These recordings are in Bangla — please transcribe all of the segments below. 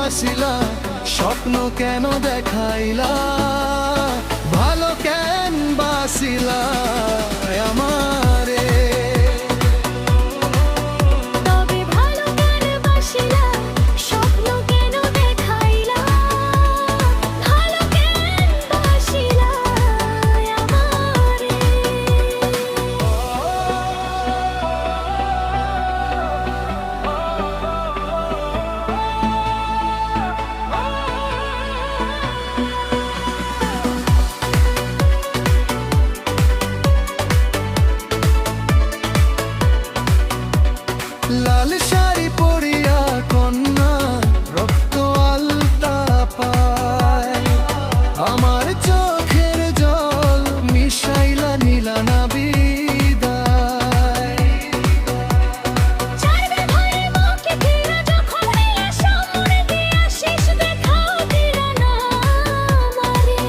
বাসিলা স্বপ্ন কেন দেখাইলা ভালো কেন বাসিলা আমারে তবে ভালো কেন বাসিলা স্বপ্ন কেন দেখাইলা ভালো কেন বাসিলা আমারে লাল শাড়ি পরিয়া কন্যা রক্ত আলতা পায় আমার চোখের জল মিশাইলা নীলা না বিদায় চাইবে ভয়ে মুখে ফিরে যখন নিয়ে সামনে দিয়ে শেষ দেখাও দিলা না আমারে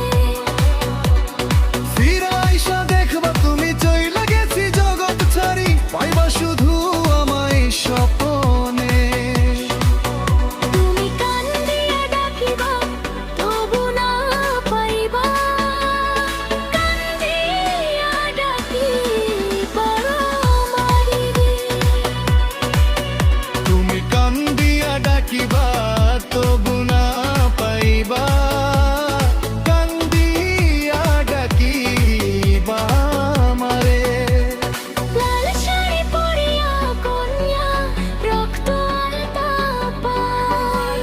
ফিরে আইসা দেখবা তুমি চইলা গেছি জগৎ ছাড়ি পাইবা শুধু আমায় স্বপনে তুমি কান দিয়া ডাকিবা তবু না পাইবা কান দিয়া ডাকিবা আমারে তুমি কান দিয়া ডাকিবা তবু না পাইবা কান দিয়া ডাকিবা আমারে লাল শাড়ি পরিয়া কন্যা রক্ত আলতা পায়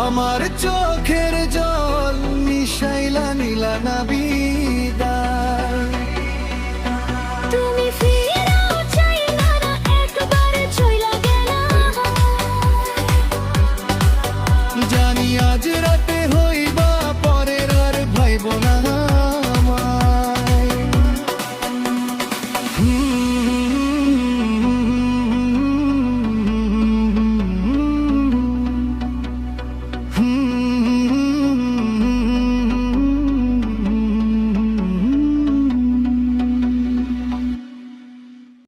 আমার চোখের জল মিশাইলা নীলা নাবি